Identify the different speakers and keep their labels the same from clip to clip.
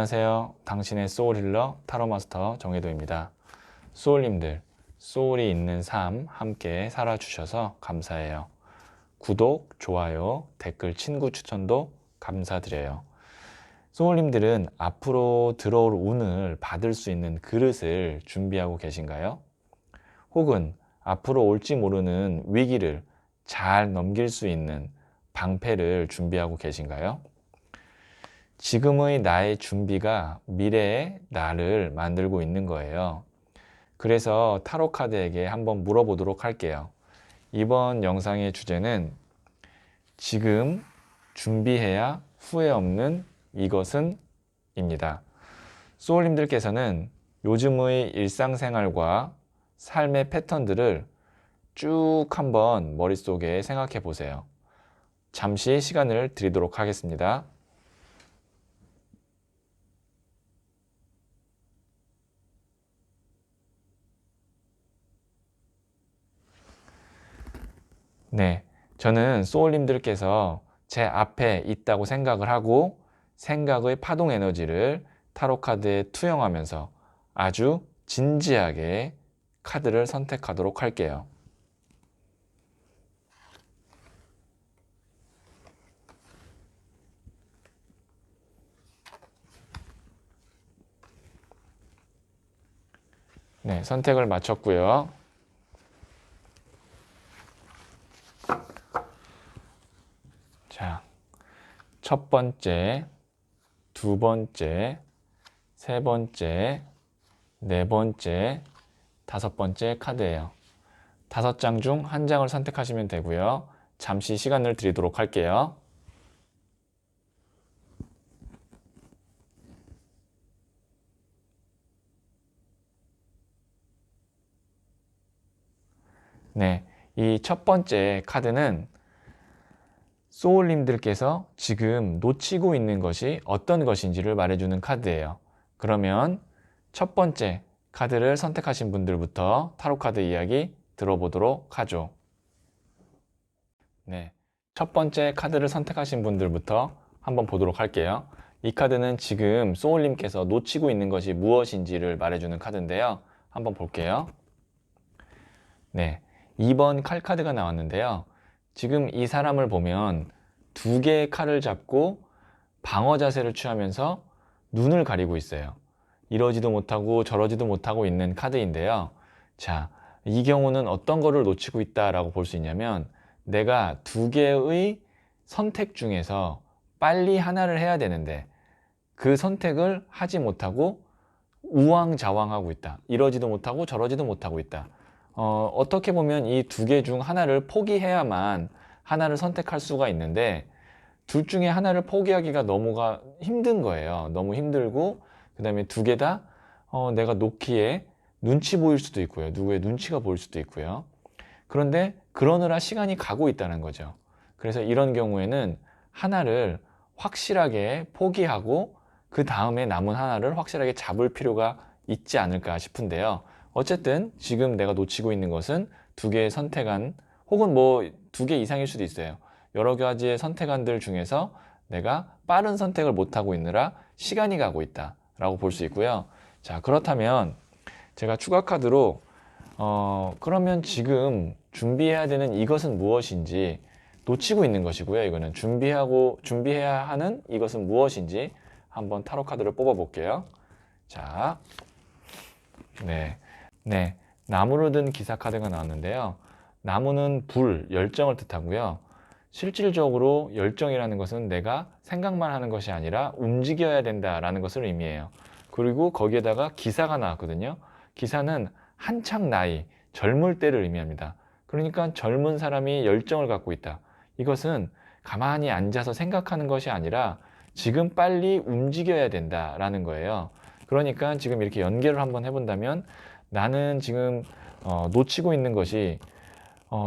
Speaker 1: 안녕하세요. 당신의 소울 힐러 타로마스터 정혜도입니다. 소울님들, 소울이 있는 삶 함께 살아주셔서 감사해요. 구독, 좋아요, 댓글, 친구 추천도 감사드려요. 소울님들은 앞으로 들어올 운을 받을 수 있는 그릇을 준비하고 계신가요? 혹은 앞으로 올지 모르는 위기를 잘 넘길 수 있는 방패를 준비하고 계신가요? 지금의 나의 준비가 미래의 나를 만들고 있는 거예요. 그래서 타로 카드에게 한번 물어보도록 할게요. 이번 영상의 주제는 지금 준비해야 후회 없는 이것은 입니다. 소울님들께서는 요즘의 일상생활과 삶의 패턴들을 쭉 한번 머릿속에 생각해 보세요. 잠시 시간을 드리도록 하겠습니다. 네, 저는 소울님들께서 제 앞에 있다고 생각을 하고 생각의 파동 에너지를 타로카드에 투영하면서 아주 진지하게 카드를 선택하도록 할게요. 네, 선택을 마쳤고요. 자, 첫 번째, 두 번째, 세 번째, 네 번째, 다섯 번째 카드예요. 5장 중 한 장을 선택하시면 되고요. 잠시 시간을 드리도록 할게요. 네, 이 첫 번째 카드는 소울님들께서 지금 놓치고 있는 것이 어떤 것인지를 말해주는 카드예요. 그러면 첫 번째 카드를 선택하신 분들부터 타로카드 이야기 들어보도록 하죠. 네, 첫 번째 카드를 선택하신 분들부터 한번 보도록 할게요. 이 카드는 지금 소울님께서 놓치고 있는 것이 무엇인지를 말해주는 카드인데요. 한번 볼게요. 네, 2번 칼 카드가 나왔는데요. 지금 이 사람을 보면 두 개의 칼을 잡고 방어 자세를 취하면서 눈을 가리고 있어요. 이러지도 못하고 저러지도 못하고 있는 카드인데요. 자, 이 경우는 어떤 거를 놓치고 있다라고 볼 수 있냐면 내가 두 개의 선택 중에서 빨리 하나를 해야 되는데 그 선택을 하지 못하고 우왕좌왕하고 있다. 이러지도 못하고 저러지도 못하고 있다. 어떻게 보면 이 두 개 중 하나를 포기해야만 하나를 선택할 수가 있는데 둘 중에 하나를 포기하기가 너무가 힘든 거예요. 너무 힘들고 그 다음에 두 개 다 내가 놓기에 눈치 보일 수도 있고요. 누구의 눈치가 보일 수도 있고요. 그런데 그러느라 시간이 가고 있다는 거죠. 그래서 이런 경우에는 하나를 확실하게 포기하고 그 다음에 남은 하나를 확실하게 잡을 필요가 있지 않을까 싶은데요. 어쨌든 지금 내가 놓치고 있는 것은 두 개의 선택안 혹은 뭐 두 개 이상일 수도 있어요. 여러 가지의 선택안들 중에서 내가 빠른 선택을 못하고 있느라 시간이 가고 있다 라고 볼 수 있고요. 자, 그렇다면 제가 추가 카드로 그러면 지금 준비해야 되는 이것은 무엇인지 놓치고 있는 것이고요. 이거는 준비해야 하는 이것은 무엇인지 한번 타로 카드를 뽑아 볼게요. 자, 네, 나무로 든 기사 카드가 나왔는데요. 나무는 불, 열정을 뜻하고요. 실질적으로 열정이라는 것은 내가 생각만 하는 것이 아니라 움직여야 된다라는 것을 의미해요. 그리고 거기에다가 기사가 나왔거든요. 기사는 한창 나이, 젊을 때를 의미합니다. 그러니까 젊은 사람이 열정을 갖고 있다. 이것은 가만히 앉아서 생각하는 것이 아니라 지금 빨리 움직여야 된다라는 거예요. 그러니까 지금 이렇게 연결을 한번 해본다면 나는 지금 놓치고 있는 것이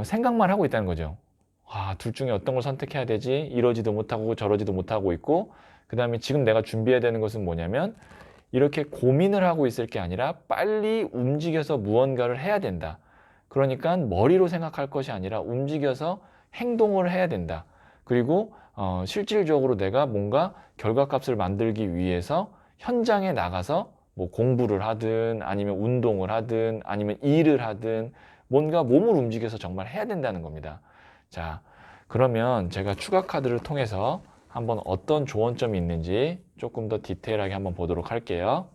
Speaker 1: 생각만 하고 있다는 거죠. 둘 중에 어떤 걸 선택해야 되지? 이러지도 못하고 저러지도 못하고 있고 그 다음에 지금 내가 준비해야 되는 것은 뭐냐면 이렇게 고민을 하고 있을 게 아니라 빨리 움직여서 무언가를 해야 된다. 그러니까 머리로 생각할 것이 아니라 움직여서 행동을 해야 된다. 그리고 실질적으로 내가 뭔가 결과값을 만들기 위해서 현장에 나가서 뭐 공부를 하든 아니면 운동을 하든 아니면 일을 하든 뭔가 몸을 움직여서 정말 해야 된다는 겁니다. 자, 그러면 제가 추가 카드를 통해서 한번 어떤 조언점이 있는지 조금 더 디테일하게 한번 보도록 할게요.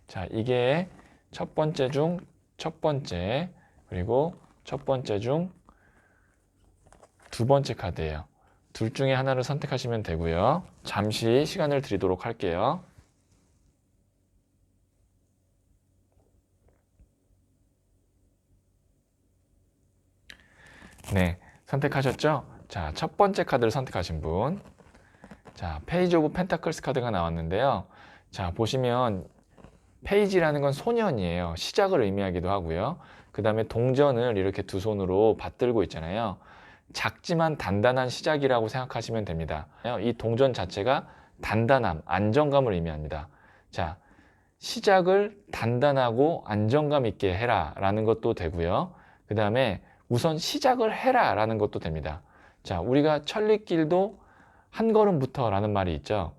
Speaker 1: 자, 이게 첫 번째 중 첫 번째, 그리고 첫 번째 중 두 번째 카드예요. 둘 중에 하나를 선택하시면 되고요. 잠시 시간을 드리도록 할게요. 네, 선택하셨죠? 자, 첫 번째 카드를 선택하신 분. 자, 페이지 오브 펜타클스 카드가 나왔는데요. 자, 보시면 페이지라는 건 소년이에요. 시작을 의미하기도 하고요. 그 다음에 동전을 이렇게 두 손으로 받들고 있잖아요. 작지만 단단한 시작이라고 생각하시면 됩니다. 이 동전 자체가 단단함, 안정감을 의미합니다. 자, 시작을 단단하고 안정감 있게 해라 라는 것도 되고요. 그 다음에 우선 시작을 해라 라는 것도 됩니다. 자, 우리가 천리길도 한 걸음부터 라는 말이 있죠.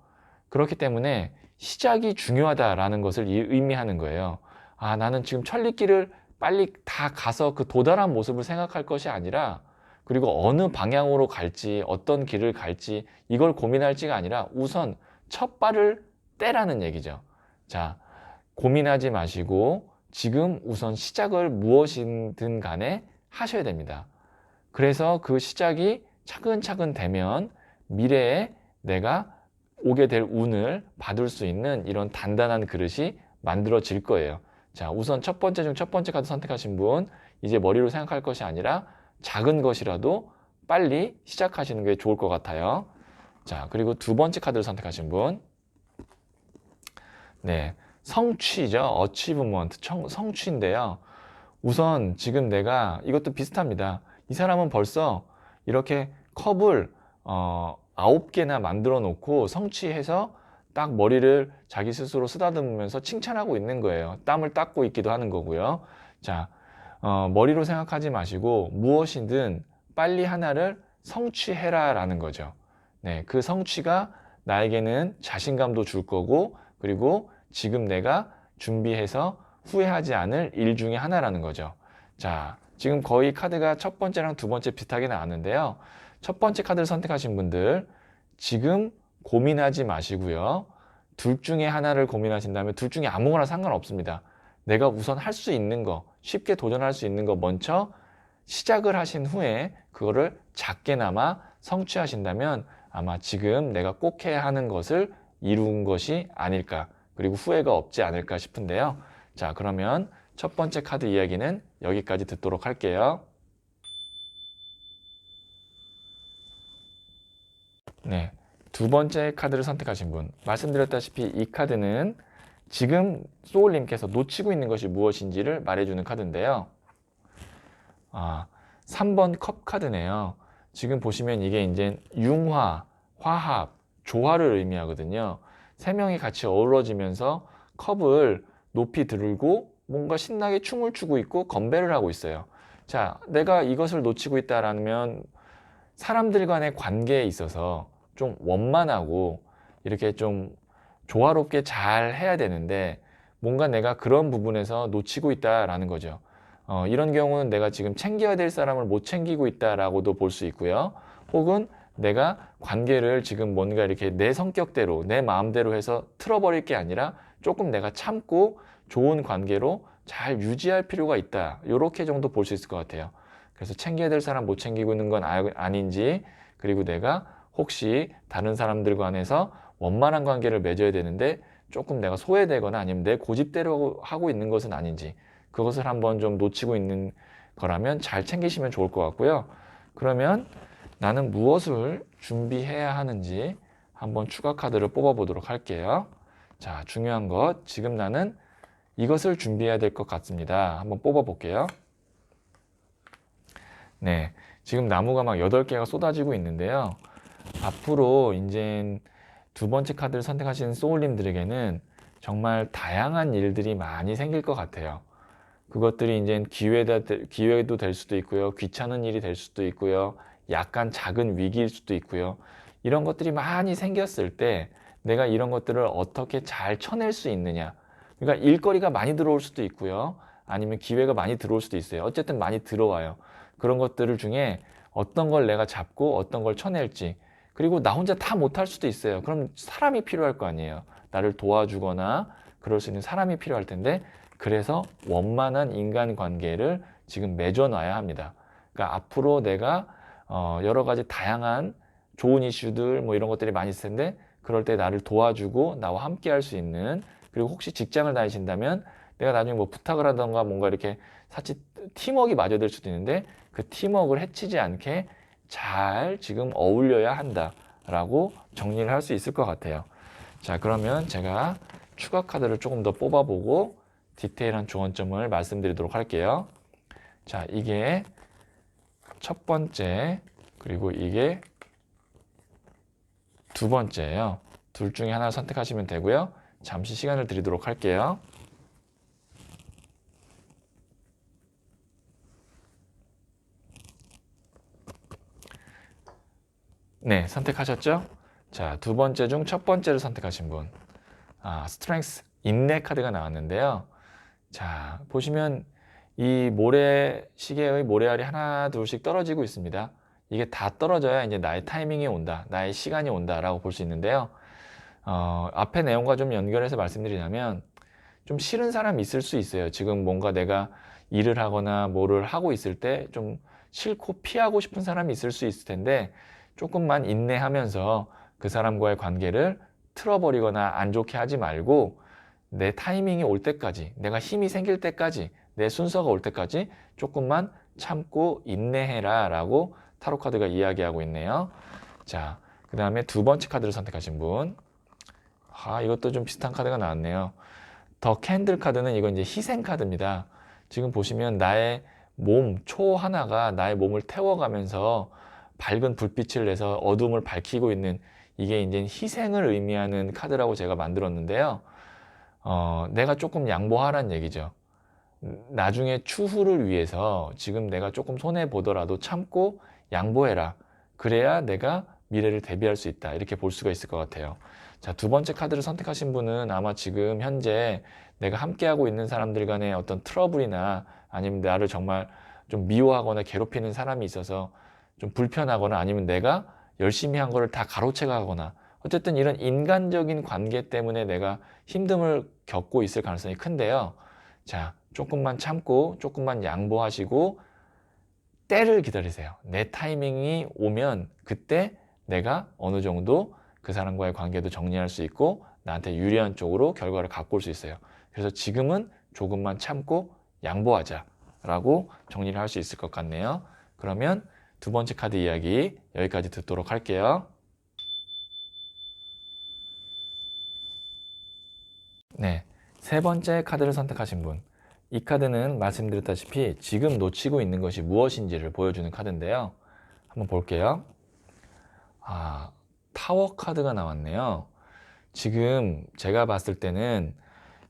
Speaker 1: 그렇기 때문에 시작이 중요하다라는 것을 의미하는 거예요. 아, 나는 지금 천리길을 빨리 다 가서 그 도달한 모습을 생각할 것이 아니라, 그리고 어느 방향으로 갈지, 어떤 길을 갈지 이걸 고민할지가 아니라 우선 첫 발을 떼라는 얘기죠. 자, 고민하지 마시고 지금 우선 시작을 무엇이든 간에 하셔야 됩니다. 그래서 그 시작이 차근차근 되면 미래에 내가 오게 될 운을 받을 수 있는 이런 단단한 그릇이 만들어질 거예요. 자, 우선 첫 번째 중 첫 번째 카드 선택하신 분, 이제 머리로 생각할 것이 아니라 작은 것이라도 빨리 시작하시는 게 좋을 것 같아요. 자, 그리고 두 번째 카드를 선택하신 분, 네, 성취죠. achievement, 성취인데요. 우선 지금 내가 이것도 비슷합니다. 이 사람은 벌써 이렇게 컵을 9개나 만들어 놓고 성취해서 딱 머리를 자기 스스로 쓰다듬으면서 칭찬하고 있는 거예요. 땀을 닦고 있기도 하는 거고요. 자, 머리로 생각하지 마시고 무엇이든 빨리 하나를 성취해라 라는 거죠. 네, 그 성취가 나에게는 자신감도 줄 거고, 그리고 지금 내가 준비해서 후회하지 않을 일 중에 하나라는 거죠. 자, 지금 거의 카드가 첫 번째랑 두 번째 비슷하게 나왔는데요. 첫 번째 카드를 선택하신 분들, 지금 고민하지 마시고요. 둘 중에 하나를 고민하신다면 둘 중에 아무거나 상관없습니다. 내가 우선 할 수 있는 거, 쉽게 도전할 수 있는 거 먼저 시작을 하신 후에 그거를 작게나마 성취하신다면 아마 지금 내가 꼭 해야 하는 것을 이룬 것이 아닐까, 그리고 후회가 없지 않을까 싶은데요. 자, 그러면 첫 번째 카드 이야기는 여기까지 듣도록 할게요. 네, 두 번째 카드를 선택하신 분, 말씀드렸다시피 이 카드는 지금 소울님께서 놓치고 있는 것이 무엇인지를 말해주는 카드인데요. 3번 컵 카드네요. 지금 보시면 이게 이제 융화, 화합, 조화를 의미하거든요. 세 명이 같이 어우러지면서 컵을 높이 들고 뭔가 신나게 춤을 추고 있고 건배를 하고 있어요. 자, 내가 이것을 놓치고 있다라면 사람들 간의 관계에 있어서 좀 원만하고 이렇게 좀 조화롭게 잘 해야 되는데 뭔가 내가 그런 부분에서 놓치고 있다라는 거죠. 이런 경우는 내가 지금 챙겨야 될 사람을 못 챙기고 있다라고도 볼 수 있고요. 혹은 내가 관계를 지금 뭔가 이렇게 내 성격대로, 내 마음대로 해서 틀어버릴 게 아니라 조금 내가 참고 좋은 관계로 잘 유지할 필요가 있다. 이렇게 정도 볼 수 있을 것 같아요. 그래서 챙겨야 될 사람 못 챙기고 있는 건 아닌지, 그리고 내가 혹시 다른 사람들 간에서 원만한 관계를 맺어야 되는데 조금 내가 소외되거나 아니면 내 고집대로 하고 있는 것은 아닌지, 그것을 한번 좀 놓치고 있는 거라면 잘 챙기시면 좋을 것 같고요. 그러면 나는 무엇을 준비해야 하는지 한번 추가 카드를 뽑아 보도록 할게요. 자, 중요한 것, 지금 나는 이것을 준비해야 될 것 같습니다. 한번 뽑아 볼게요. 네, 지금 나무가 막 8개가 쏟아지고 있는데요. 앞으로 이제 두 번째 카드를 선택하신 소울님들에게는 정말 다양한 일들이 많이 생길 것 같아요. 그것들이 이제 기회도 될 수도 있고요. 귀찮은 일이 될 수도 있고요. 약간 작은 위기일 수도 있고요. 이런 것들이 많이 생겼을 때 내가 이런 것들을 어떻게 잘 쳐낼 수 있느냐. 그러니까 일거리가 많이 들어올 수도 있고요. 아니면 기회가 많이 들어올 수도 있어요. 어쨌든 많이 들어와요. 그런 것들을 중에 어떤 걸 내가 잡고 어떤 걸 쳐낼지. 그리고 나 혼자 다 못할 수도 있어요. 그럼 사람이 필요할 거 아니에요. 나를 도와주거나 그럴 수 있는 사람이 필요할 텐데, 그래서 원만한 인간관계를 지금 맺어놔야 합니다. 그러니까 앞으로 내가 여러 가지 다양한 좋은 이슈들 뭐 이런 것들이 많이 있을 텐데, 그럴 때 나를 도와주고 나와 함께 할 수 있는, 그리고 혹시 직장을 다니신다면 내가 나중에 뭐 부탁을 하던가 뭔가 이렇게 사실 팀워크가 맞아될 수도 있는데, 그 팀워크를 해치지 않게 잘 지금 어울려야 한다라고 정리를 할 수 있을 것 같아요. 자, 그러면 제가 추가 카드를 조금 더 뽑아보고 디테일한 조언점을 말씀드리도록 할게요. 자, 이게 첫 번째, 그리고 이게 두 번째예요. 둘 중에 하나를 선택하시면 되고요. 잠시 시간을 드리도록 할게요. 네, 선택하셨죠? 자, 두 번째 중 첫 번째를 선택하신 분. 스트렝스, 인내 카드가 나왔는데요. 자, 보시면 이 모래시계의 모래알이 하나 둘씩 떨어지고 있습니다. 이게 다 떨어져야 이제 나의 타이밍이 온다, 나의 시간이 온다라고 볼 수 있는데요. 앞에 내용과 좀 연결해서 말씀드리자면, 좀 싫은 사람이 있을 수 있어요. 지금 뭔가 내가 일을 하거나 뭐를 하고 있을 때 좀 싫고 피하고 싶은 사람이 있을 수 있을 텐데, 조금만 인내하면서 그 사람과의 관계를 틀어버리거나 안 좋게 하지 말고, 내 타이밍이 올 때까지, 내가 힘이 생길 때까지, 내 순서가 올 때까지 조금만 참고 인내해라 라고 타로 카드가 이야기하고 있네요. 자, 그 다음에 두 번째 카드를 선택하신 분. 이것도 좀 비슷한 카드가 나왔네요. 더 캔들 카드는 이건 이제 희생 카드입니다. 지금 보시면 나의 몸, 초 하나가 나의 몸을 태워가면서 밝은 불빛을 내서 어둠을 밝히고 있는, 이게 이제 희생을 의미하는 카드라고 제가 만들었는데요. 내가 조금 양보하라는 얘기죠. 나중에 추후를 위해서 지금 내가 조금 손해보더라도 참고 양보해라. 그래야 내가 미래를 대비할 수 있다. 이렇게 볼 수가 있을 것 같아요. 자, 두 번째 카드를 선택하신 분은 아마 지금 현재 내가 함께하고 있는 사람들 간의 어떤 트러블이나 아니면 나를 정말 좀 미워하거나 괴롭히는 사람이 있어서 좀 불편하거나, 아니면 내가 열심히 한 거를 다 가로채가거나, 어쨌든 이런 인간적인 관계 때문에 내가 힘듦을 겪고 있을 가능성이 큰데요. 자, 조금만 참고 조금만 양보하시고 때를 기다리세요. 내 타이밍이 오면 그때 내가 어느 정도 그 사람과의 관계도 정리할 수 있고 나한테 유리한 쪽으로 결과를 갖고 올 수 있어요. 그래서 지금은 조금만 참고 양보하자 라고 정리를 할 수 있을 것 같네요. 그러면 두 번째 카드 이야기 여기까지 듣도록 할게요. 네, 세 번째 카드를 선택하신 분. 이 카드는 말씀드렸다시피 지금 놓치고 있는 것이 무엇인지를 보여주는 카드인데요. 한번 볼게요. 타워 카드가 나왔네요. 지금 제가 봤을 때는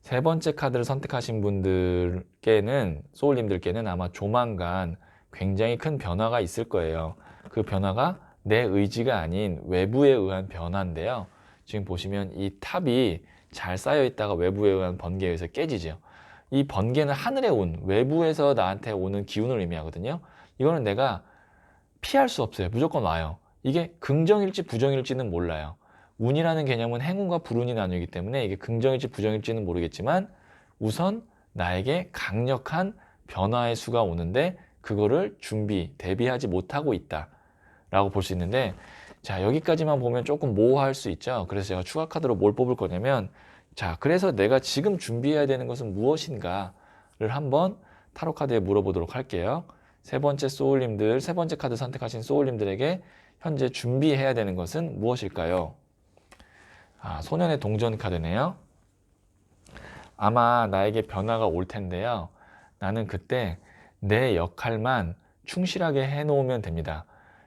Speaker 1: 세 번째 카드를 선택하신 분들께는, 소울님들께는 아마 조만간 굉장히 큰 변화가 있을 거예요. 그 변화가 내 의지가 아닌 외부에 의한 변화인데요. 지금 보시면 이 탑이 잘 쌓여 있다가 외부에 의한 번개에 의해서 깨지죠. 이 번개는 하늘의 운, 외부에서 나한테 오는 기운을 의미하거든요. 이거는 내가 피할 수 없어요. 무조건 와요. 이게 긍정일지 부정일지는 몰라요. 운이라는 개념은 행운과 불운이 나뉘기 때문에 이게 긍정일지 부정일지는 모르겠지만, 우선 나에게 강력한 변화의 수가 오는데 그거를 대비하지 못하고 있다 라고 볼 수 있는데, 자, 여기까지만 보면 조금 모호할 수 있죠. 그래서 제가 추가 카드로 뭘 뽑을 거냐면, 자, 그래서 내가 지금 준비해야 되는 것은 무엇인가를 한번 타로 카드에 물어보도록 할게요. 세 번째 소울님들, 세 번째 카드 선택하신 소울님들에게 현재 준비해야 되는 것은 무엇일까요? 소년의 동전 카드네요. 아마 나에게 변화가 올 텐데요. 나는 그때 내 역할만 충실하게 해놓으면 됩니다.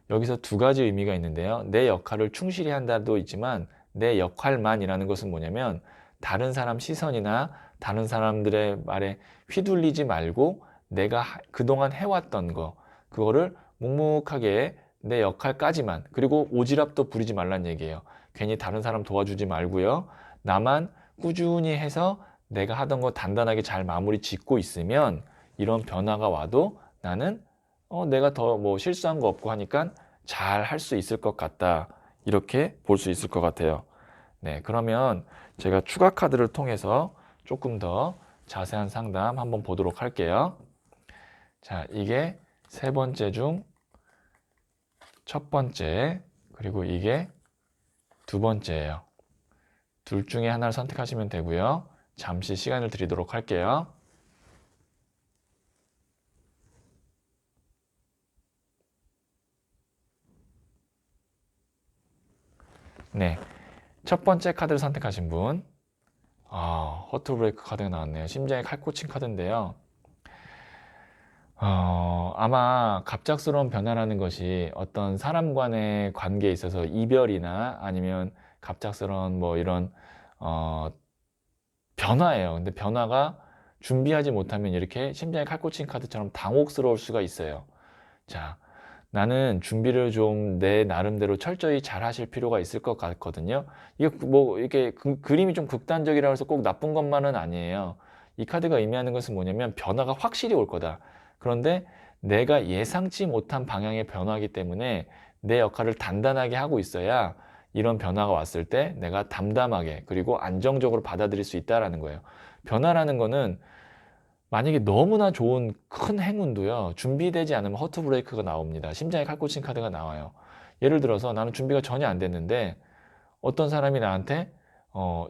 Speaker 1: 여기서 두 가지 의미가 있는데요. 내 역할을 충실히 한다도 있지만, 내 역할만이라는 것은 뭐냐면 다른 사람 시선이나 다른 사람들의 말에 휘둘리지 말고 내가 그동안 해왔던 거, 그거를 묵묵하게 내 역할까지만, 그리고 오지랖도 부리지 말란 얘기예요. 괜히 다른 사람 도와주지 말고요. 나만 꾸준히 해서 내가 하던 거 단단하게 잘 마무리 짓고 있으면 이런 변화가 와도 나는 내가 더 뭐 실수한 거 없고 하니까 잘 할 수 있을 것 같다. 이렇게 볼 수 있을 것 같아요. 네, 그러면 제가 추가 카드를 통해서 조금 더 자세한 상담 한번 보도록 할게요. 자, 이게 세 번째 중 첫 번째, 그리고 이게 두 번째예요. 둘 중에 하나를 선택하시면 되고요. 잠시 시간을 드리도록 할게요. 네, 첫 번째 카드를 선택하신 분, 허트 브레이크 카드가 나왔네요. 심장의 칼꽂힌 카드인데요. 아마 갑작스러운 변화라는 것이 어떤 사람 간의 관계에 있어서 이별이나 아니면 갑작스러운 뭐 이런 변화예요. 근데 변화가 준비하지 못하면 이렇게 심장에 칼꽂힌 카드처럼 당혹스러울 수가 있어요. 자, 나는 준비를 좀 내 나름대로 철저히 잘 하실 필요가 있을 것 같거든요. 이게 뭐 이렇게 그림이 좀 극단적이라고 해서 꼭 나쁜 것만은 아니에요. 이 카드가 의미하는 것은 뭐냐면 변화가 확실히 올 거다. 그런데 내가 예상치 못한 방향의 변화이기 때문에 내 역할을 단단하게 하고 있어야 이런 변화가 왔을 때 내가 담담하게 그리고 안정적으로 받아들일 수 있다라는 거예요. 변화라는 거는 만약에 너무나 좋은 큰 행운도요, 준비되지 않으면 허트 브레이크가 나옵니다. 심장에 칼꽂힌 카드가 나와요. 예를 들어서 나는 준비가 전혀 안 됐는데 어떤 사람이 나한테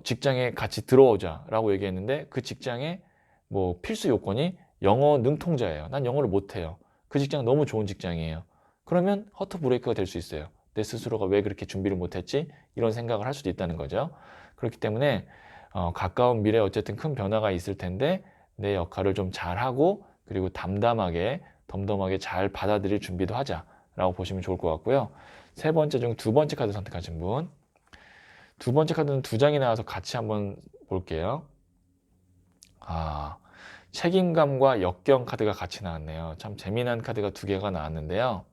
Speaker 1: 직장에 같이 들어오자 라고 얘기했는데 그 직장에 뭐 필수 요건이 영어 능통자예요. 난 영어를 못해요. 그 직장 너무 좋은 직장이에요. 그러면 허트 브레이크가 될 수 있어요. 내 스스로가 왜 그렇게 준비를 못했지? 이런 생각을 할 수도 있다는 거죠. 그렇기 때문에 가까운 미래에 어쨌든 큰 변화가 있을 텐데 내 역할을 좀 잘하고 그리고 담담하게 덤덤하게 잘 받아들일 준비도 하자라고 보시면 좋을 것 같고요. 세 번째 중 두 번째 카드 선택하신 분, 두 번째 카드는 두 장이 나와서 같이 한번 볼게요. 책임감과 역경 카드가 같이 나왔네요. 참 재미난 카드가 두 개가 나왔는데요.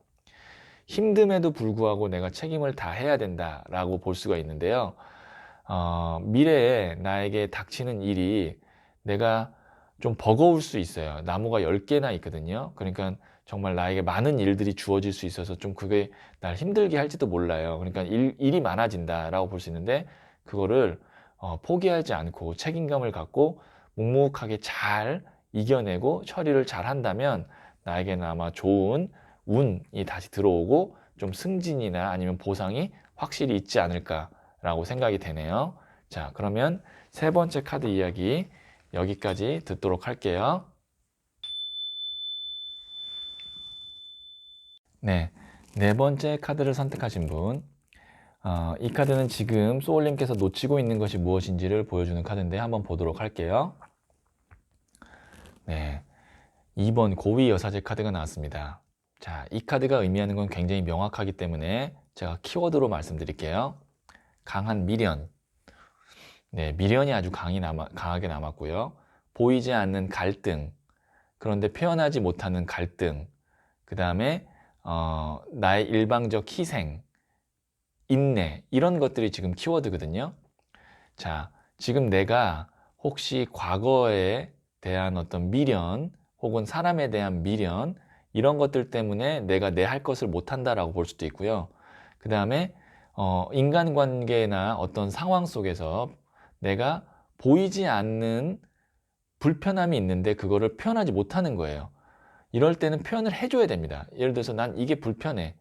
Speaker 1: 힘듦에도 불구하고 내가 책임을 다 해야 된다라고 볼 수가 있는데요. 미래에 나에게 닥치는 일이 내가 좀 버거울 수 있어요. 나무가 10개나 있거든요. 그러니까 정말 나에게 많은 일들이 주어질 수 있어서 좀 그게 날 힘들게 할지도 몰라요. 그러니까 일이 많아진다라고 볼 수 있는데 그거를 포기하지 않고 책임감을 갖고 묵묵하게 잘 이겨내고 처리를 잘 한다면 나에게는 아마 좋은 운이 다시 들어오고 좀 승진이나 아니면 보상이 확실히 있지 않을까라고 생각이 되네요. 자, 그러면 세 번째 카드 이야기 여기까지 듣도록 할게요. 네, 네 번째 카드를 선택하신 분, 이 카드는 지금 소울님께서 놓치고 있는 것이 무엇인지를 보여주는 카드인데 한번 보도록 할게요. 네, 2번 고위 여사제 카드가 나왔습니다. 자, 이 카드가 의미하는 건 굉장히 명확하기 때문에 제가 키워드로 말씀드릴게요. 강한 미련. 네, 미련이 아주 강하게 남았고요. 보이지 않는 갈등. 그런데 표현하지 못하는 갈등. 그 다음에 나의 일방적 희생, 인내 이런 것들이 지금 키워드거든요. 자, 지금 내가 혹시 과거에 대한 어떤 미련 혹은 사람에 대한 미련 이런 것들 때문에 내가 내 할 것을 못한다라고 볼 수도 있고요. 그 다음에 인간관계나 어떤 상황 속에서 내가 보이지 않는 불편함이 있는데 그거를 표현하지 못하는 거예요. 이럴 때는 표현을 해줘야 됩니다. 예를 들어서 난 이게 불편해.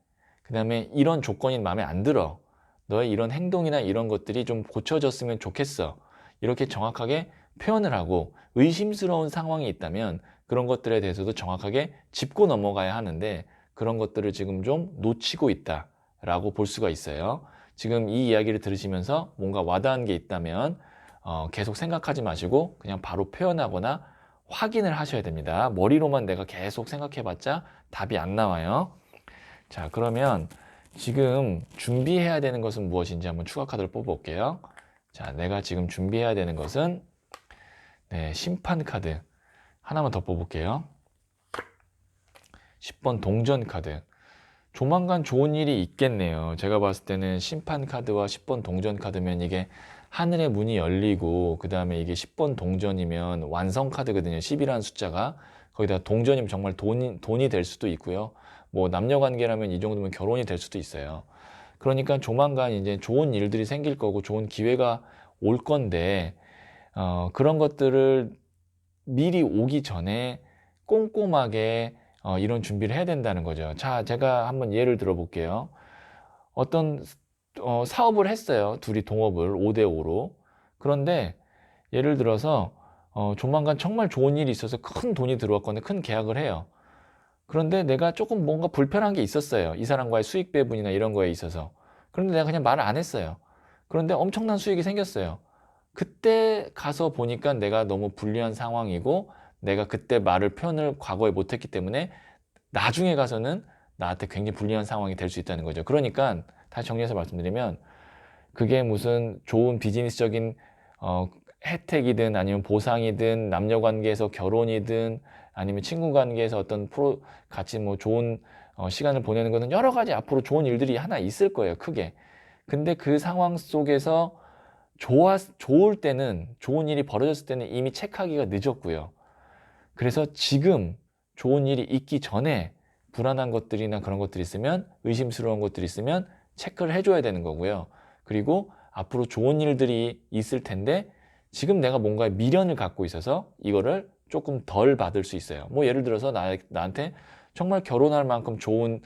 Speaker 1: 그 다음에 이런 조건이 마음에 안 들어. 너의 이런 행동이나 이런 것들이 좀 고쳐졌으면 좋겠어. 이렇게 정확하게 표현을 하고 의심스러운 상황이 있다면 그런 것들에 대해서도 정확하게 짚고 넘어가야 하는데 그런 것들을 지금 좀 놓치고 있다라고 볼 수가 있어요. 지금 이 이야기를 들으시면서 뭔가 와닿은 게 있다면 계속 생각하지 마시고 그냥 바로 표현하거나 확인을 하셔야 됩니다. 머리로만 내가 계속 생각해봤자 답이 안 나와요. 자, 그러면 지금 준비해야 되는 것은 무엇인지 한번 추가 카드를 뽑아볼게요. 자, 내가 지금 준비해야 되는 것은 네, 심판 카드 하나만 더 뽑을게요. 10번 동전 카드. 조만간 좋은 일이 있겠네요. 제가 봤을 때는 심판 카드와 10번 동전 카드면 이게 하늘의 문이 열리고 그 다음에 이게 10번 동전이면 완성 카드거든요. 10이라는 숫자가. 거기다 동전이면 정말 돈이 될 수도 있고요. 뭐 남녀 관계라면 이 정도면 결혼이 될 수도 있어요. 그러니까 조만간 이제 좋은 일들이 생길 거고 좋은 기회가 올 건데 그런 것들을 미리 오기 전에 꼼꼼하게 이런 준비를 해야 된다는 거죠. 자, 제가 한번 예를 들어 볼게요. 어떤 사업을 했어요. 둘이 동업을 5대5로. 그런데 예를 들어서 조만간 정말 좋은 일이 있어서 큰 돈이 들어왔거나 큰 계약을 해요. 그런데 내가 조금 뭔가 불편한 게 있었어요. 이 사람과의 수익 배분이나 이런 거에 있어서. 그런데 내가 그냥 말을 안 했어요. 그런데 엄청난 수익이 생겼어요. 그때 가서 보니까 내가 너무 불리한 상황이고 내가 그때 말을 표현을 과거에 못했기 때문에 나중에 가서는 나한테 굉장히 불리한 상황이 될 수 있다는 거죠. 그러니까 다시 정리해서 말씀드리면 그게 무슨 좋은 비즈니스적인 어, 혜택이든 아니면 보상이든 남녀 관계에서 결혼이든 아니면 친구 관계에서 어떤 같이 뭐 좋은 시간을 보내는 거는 여러 가지 앞으로 좋은 일들이 하나 있을 거예요, 크게. 근데 그 상황 속에서 좋을 때는, 좋은 일이 벌어졌을 때는 이미 체크하기가 늦었고요. 그래서 지금 좋은 일이 있기 전에 불안한 것들이나 그런 것들이 있으면, 의심스러운 것들이 있으면 체크를 해줘야 되는 거고요. 그리고 앞으로 좋은 일들이 있을 텐데 지금 내가 뭔가 미련을 갖고 있어서 이거를 조금 덜 받을 수 있어요. 뭐 예를 들어서 나한테 정말 결혼할 만큼 좋은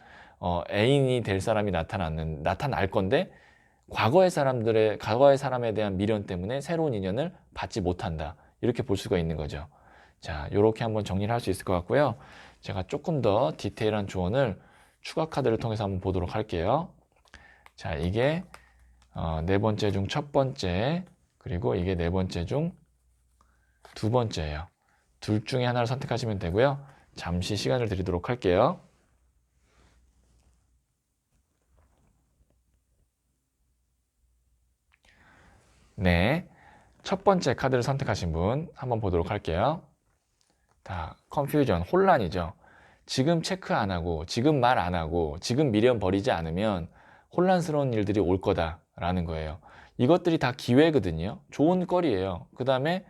Speaker 1: 애인이 될 사람이 나타날 건데 과거의 사람에 대한 미련 때문에 새로운 인연을 받지 못한다. 이렇게 볼 수가 있는 거죠. 자, 이렇게 한번 정리를 할 수 있을 것 같고요. 제가 조금 더 디테일한 조언을 추가 카드를 통해서 한번 보도록 할게요. 자, 이게 네 번째 중 첫 번째, 그리고 이게 네 번째 중 두 번째예요. 둘 중에 하나를 선택하시면 되고요. 잠시 시간을 드리도록 할게요. 네, 첫 번째 카드를 선택하신 분 한번 보도록 할게요. 다 컨퓨전, 혼란이죠. 지금 체크 안 하고, 지금 말 안 하고, 지금 미련 버리지 않으면 혼란스러운 일들이 올 거다라는 거예요. 이것들이 다 기회거든요. 좋은 거리예요. 그 다음에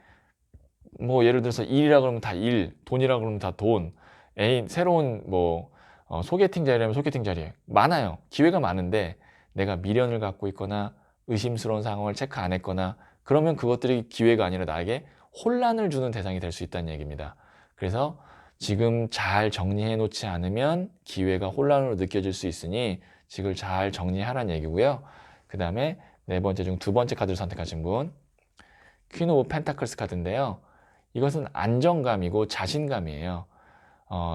Speaker 1: 뭐 예를 들어서 일이라 그러면 다 일, 돈이라 그러면 다 돈, 애인, 새로운 뭐 소개팅 자리라면 소개팅 자리 많아요. 기회가 많은데 내가 미련을 갖고 있거나 의심스러운 상황을 체크 안 했거나 그러면 그것들이 기회가 아니라 나에게 혼란을 주는 대상이 될 수 있다는 얘기입니다. 그래서 지금 잘 정리해 놓지 않으면 기회가 혼란으로 느껴질 수 있으니 지금 잘 정리하라는 얘기고요. 그 다음에 네 번째 중 두 번째 카드를 선택하신 분, 퀸 오브 펜타클스 카드인데요. 이것은 안정감이고 자신감이에요.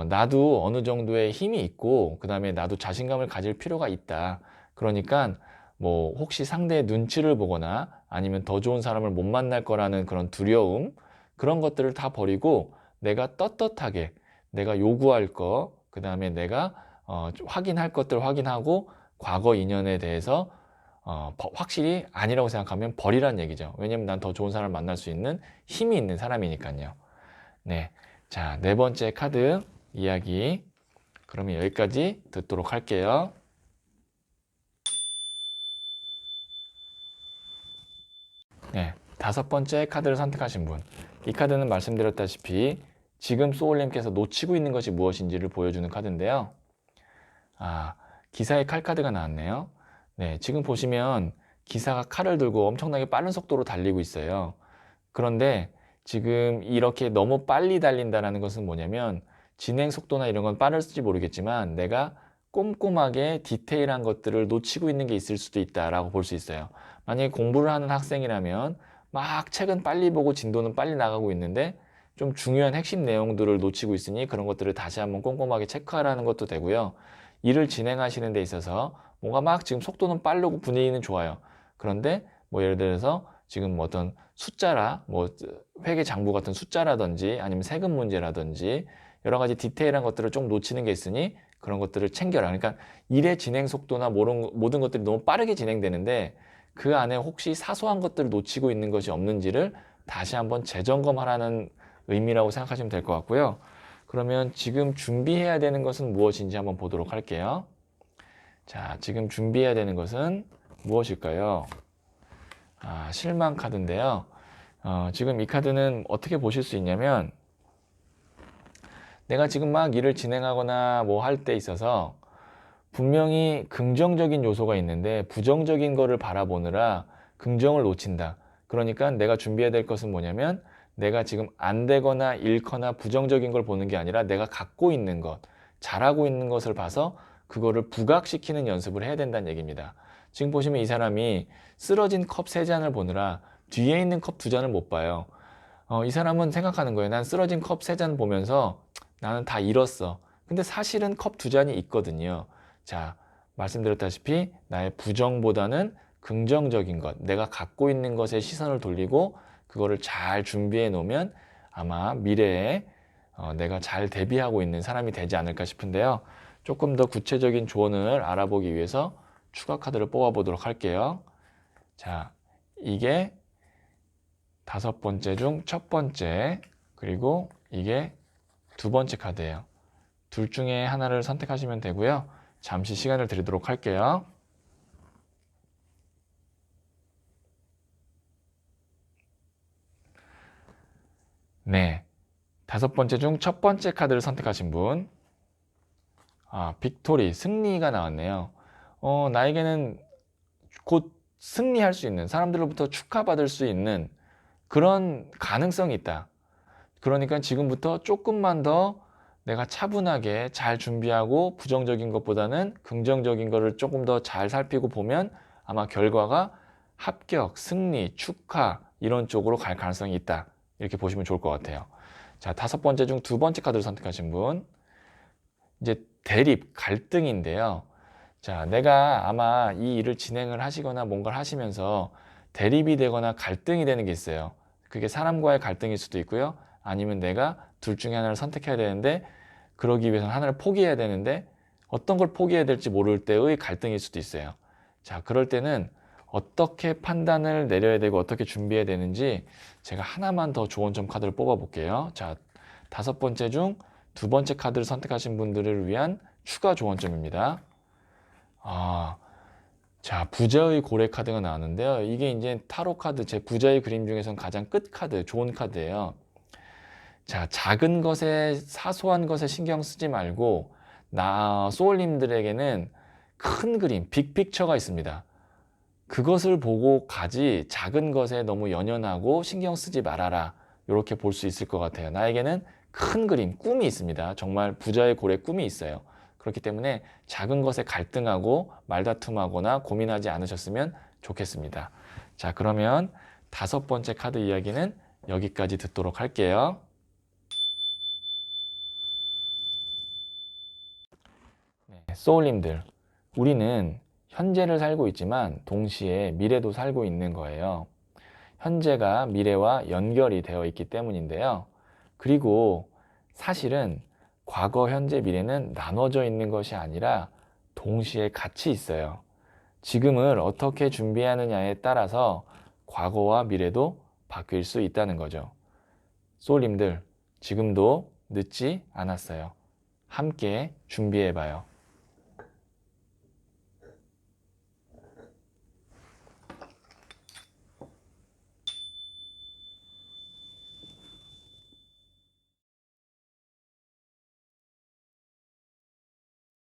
Speaker 1: 나도 어느 정도의 힘이 있고, 그 다음에 나도 자신감을 가질 필요가 있다. 그러니까, 뭐, 혹시 상대의 눈치를 보거나 아니면 더 좋은 사람을 못 만날 거라는 그런 두려움, 그런 것들을 다 버리고, 내가 떳떳하게, 내가 요구할 거, 그 다음에 내가 확인할 것들 확인하고, 과거 인연에 대해서 확실히 아니라고 생각하면 버리란 얘기죠. 왜냐면 난 더 좋은 사람을 만날 수 있는 힘이 있는 사람이니까요. 네. 자, 네 번째 카드 이야기. 그러면 여기까지 듣도록 할게요. 네. 다섯 번째 카드를 선택하신 분. 이 카드는 말씀드렸다시피 지금 소울님께서 놓치고 있는 것이 무엇인지를 보여주는 카드인데요. 기사의 칼 카드가 나왔네요. 네. 지금 보시면 기사가 칼을 들고 엄청나게 빠른 속도로 달리고 있어요. 그런데 지금 이렇게 너무 빨리 달린다는 것은 뭐냐면 진행 속도나 이런 건 빠를지 모르겠지만 내가 꼼꼼하게 디테일한 것들을 놓치고 있는 게 있을 수도 있다라고 볼 수 있어요. 만약에 공부를 하는 학생이라면 막 책은 빨리 보고 진도는 빨리 나가고 있는데 좀 중요한 핵심 내용들을 놓치고 있으니 그런 것들을 다시 한번 꼼꼼하게 체크하라는 것도 되고요. 일을 진행하시는 데 있어서 뭔가 막 지금 속도는 빠르고 분위기는 좋아요. 그런데 뭐 예를 들어서 지금 어떤 숫자라 뭐 회계 장부 같은 숫자라든지 아니면 세금 문제라든지 여러 가지 디테일한 것들을 좀 놓치는 게 있으니 그런 것들을 챙겨라. 그러니까 일의 진행 속도나 모든 것들이 너무 빠르게 진행되는데 그 안에 혹시 사소한 것들을 놓치고 있는 것이 없는지를 다시 한번 재점검하라는 의미라고 생각하시면 될 것 같고요. 그러면 지금 준비해야 되는 것은 무엇인지 한번 보도록 할게요. 자, 지금 준비해야 되는 것은 무엇일까요? 실망 카드인데요. 지금 이 카드는 어떻게 보실 수 있냐면, 내가 지금 막 일을 진행하거나 뭐 할 때 있어서 분명히 긍정적인 요소가 있는데 부정적인 거를 바라보느라 긍정을 놓친다. 그러니까 내가 준비해야 될 것은 뭐냐면, 내가 지금 안 되거나 잃거나 부정적인 걸 보는 게 아니라 내가 갖고 있는 것, 잘하고 있는 것을 봐서 그거를 부각시키는 연습을 해야 된다는 얘기입니다. 지금 보시면 이 사람이 쓰러진 컵 3잔을 보느라 뒤에 있는 컵 2잔을 못 봐요. 이 사람은 생각하는 거예요. 난 쓰러진 컵 3잔 보면서 나는 다 잃었어. 근데 사실은 컵 2잔이 있거든요. 자, 말씀드렸다시피 나의 부정보다는 긍정적인 것, 내가 갖고 있는 것에 시선을 돌리고 그거를 잘 준비해 놓으면 아마 미래에 내가 잘 대비하고 있는 사람이 되지 않을까 싶은데요. 조금 더 구체적인 조언을 알아보기 위해서 추가 카드를 뽑아 보도록 할게요. 자, 이게 5번째 중 첫 번째, 그리고 이게 2번째 카드예요. 둘 중에 하나를 선택하시면 되고요. 잠시 시간을 드리도록 할게요. 네, 5번째 중 첫 번째 카드를 선택하신 분, 빅토리, 승리가 나왔네요. 나에게는 곧 승리할 수 있는, 사람들로부터 축하받을 수 있는 그런 가능성이 있다. 그러니까 지금부터 조금만 더 내가 차분하게 잘 준비하고 부정적인 것보다는 긍정적인 것을 조금 더 잘 살피고 보면 아마 결과가 합격, 승리, 축하 이런 쪽으로 갈 가능성이 있다. 이렇게 보시면 좋을 것 같아요. 자, 5번째 중 2번째 카드를 선택하신 분, 이제 대립, 갈등인데요. 자, 내가 아마 이 일을 진행을 하시거나 뭔가를 하시면서 대립이 되거나 갈등이 되는 게 있어요. 그게 사람과의 갈등일 수도 있고요. 아니면 내가 둘 중에 하나를 선택해야 되는데 그러기 위해서는 하나를 포기해야 되는데 어떤 걸 포기해야 될지 모를 때의 갈등일 수도 있어요. 자, 그럴 때는 어떻게 판단을 내려야 되고 어떻게 준비해야 되는지 제가 하나만 더 좋은 점 카드를 뽑아 볼게요. 자, 5번째 중 2번째 카드를 선택하신 분들을 위한 추가 조언점입니다. 자, 부자의 고래 카드가 나왔는데요. 이게 이제 타로 카드, 제 부자의 그림 중에서는 가장 끝 카드, 좋은 카드예요. 자, 작은 것에, 사소한 것에 신경 쓰지 말고, 소울님들에게는 큰 그림, 빅픽처가 있습니다. 그것을 보고 가지, 작은 것에 너무 연연하고 신경 쓰지 말아라. 이렇게 볼 수 있을 것 같아요. 나에게는 큰 그림, 꿈이 있습니다. 정말 부자의 고래 꿈이 있어요. 그렇기 때문에 작은 것에 갈등하고 말다툼하거나 고민하지 않으셨으면 좋겠습니다. 자, 그러면 5번째 카드 이야기는 여기까지 듣도록 할게요. 네, 소울님들, 우리는 현재를 살고 있지만 동시에 미래도 살고 있는 거예요. 현재가 미래와 연결이 되어 있기 때문인데요. 그리고 사실은 과거, 현재, 미래는 나눠져 있는 것이 아니라 동시에 같이 있어요. 지금을 어떻게 준비하느냐에 따라서 과거와 미래도 바뀔 수 있다는 거죠. 소울님들, 지금도 늦지 않았어요. 함께 준비해봐요.